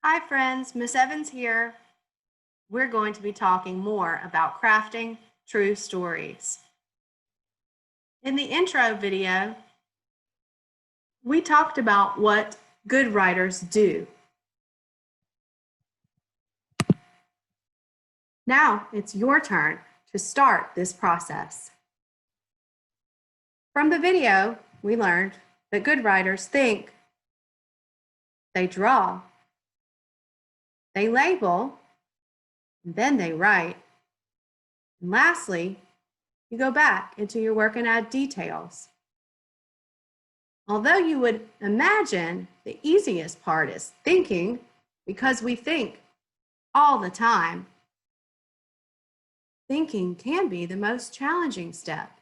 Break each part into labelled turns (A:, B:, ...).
A: Hi friends, Miss Evans here. We're going to be talking more about crafting true stories. In the intro video, we talked about what good writers do. Now it's your turn to start this process. From the video, we learned that good writers think, they draw, they label, and then they write. And lastly, you go back into your work and add details. Although you would imagine the easiest part is thinking, because we think all the time, thinking can be the most challenging step.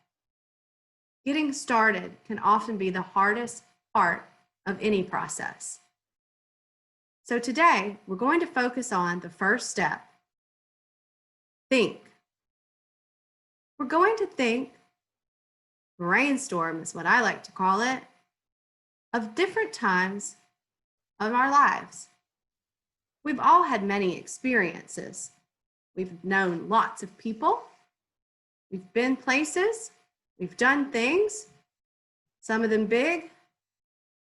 A: Getting started can often be the hardest part of any process. So today, we're going to focus on the first step, think. We're going to think, brainstorm is what I like to call it, of different times of our lives. We've all had many experiences. We've known lots of people. We've been places. We've done things, some of them big,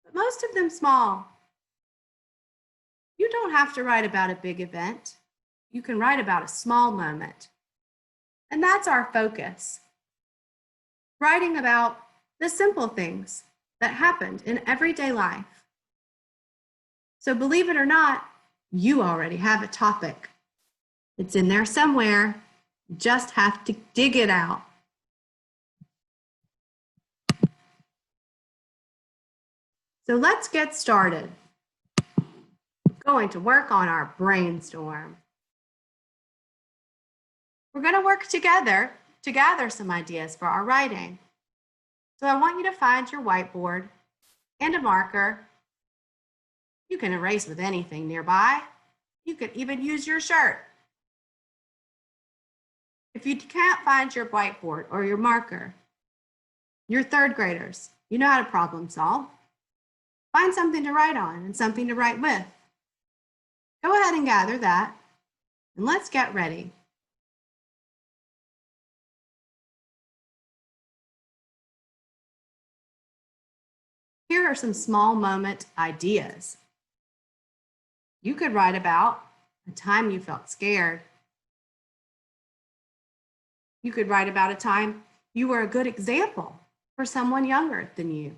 A: but most of them small. You don't have to write about a big event. You can write about a small moment. And that's our focus. Writing about the simple things that happened in everyday life. So believe it or not, you already have a topic. It's in there somewhere. You just have to dig it out. So let's get started. We're going to work on our brainstorm. We're going to work together to gather some ideas for our writing. So I want you to find your whiteboard and a marker. You can erase with anything nearby. You could even use your shirt. If you can't find your whiteboard or your marker, you're third graders. You know how to problem solve. Find something to write on and something to write with. Go ahead and gather that, and let's get ready. Here are some small moment ideas. You could write about a time you felt scared. You could write about a time you were a good example for someone younger than you.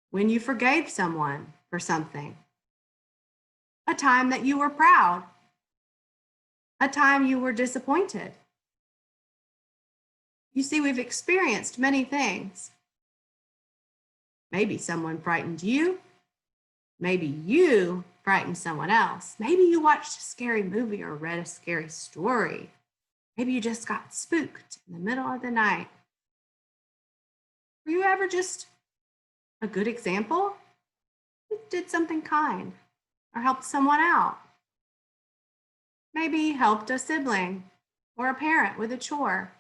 A: When you forgave someone for something. A time that you were proud. A time you were disappointed. You see, we've experienced many things. Maybe someone frightened you. Maybe you frightened someone else. Maybe you watched a scary movie or read a scary story. Maybe you just got spooked in the middle of the night. Were you ever just a good example? You did something kind or helped someone out. Maybe helped a sibling or a parent with a chore.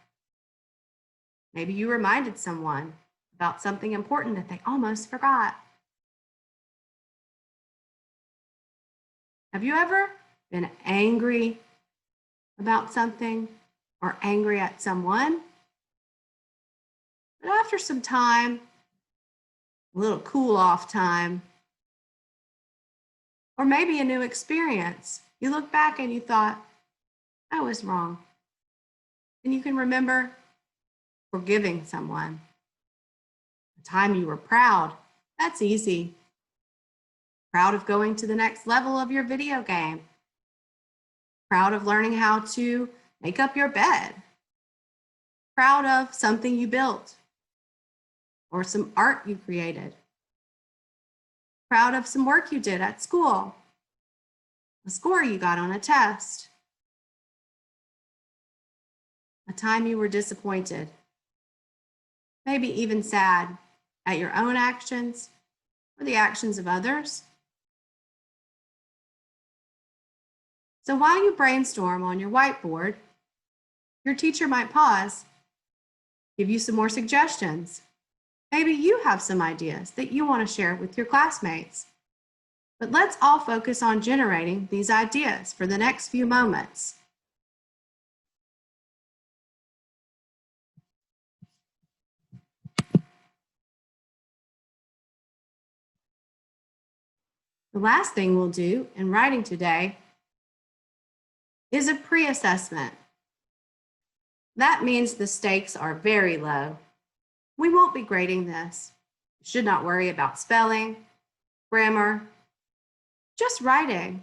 A: Maybe you reminded someone about something important that they almost forgot. Have you ever been angry about something or angry at someone? But after some time, a little cool off time, or maybe a new experience, you look back and you thought, I was wrong. And you can remember forgiving someone. A time you were proud, that's easy. Proud of going to the next level of your video game. Proud of learning how to make up your bed. Proud of something you built or some art you created. Proud of some work you did at school. A score you got on a test. A time you were disappointed. Maybe even sad at your own actions or the actions of others. So while you brainstorm on your whiteboard, your teacher might pause, give you some more suggestions. Maybe you have some ideas that you want to share with your classmates. But let's all focus on generating these ideas for the next few moments. The last thing we'll do in writing today is a pre-assessment. That means the stakes are very low. We won't be grading this. You should not worry about spelling, grammar, just writing.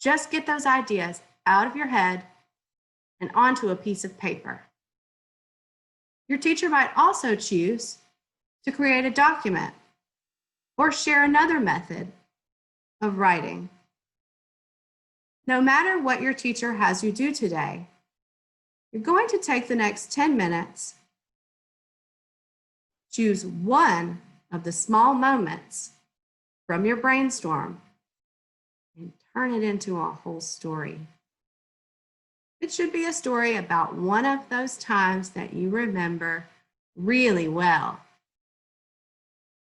A: Just get those ideas out of your head and onto a piece of paper. Your teacher might also choose to create a document or share another method of writing. No matter what your teacher has you do today, you're going to take the next 10 minutes, choose one of the small moments from your brainstorm, and turn it into a whole story. It should be a story about one of those times that you remember really well.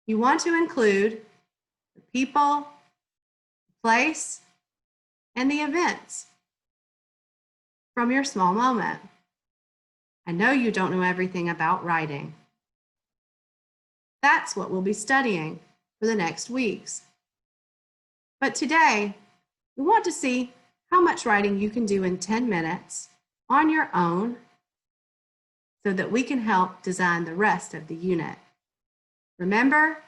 A: You want to include the people, the place, and the events from your small moment. I know you don't know everything about writing. That's what we'll be studying for the next weeks. But today, we want to see how much writing you can do in 10 minutes on your own so that we can help design the rest of the unit. Remember,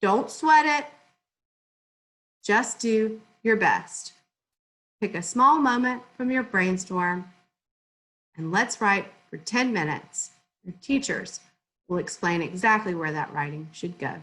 A: don't sweat it. Just do your best. Pick a small moment from your brainstorm and let's write for 10 minutes. Your teachers will explain exactly where that writing should go.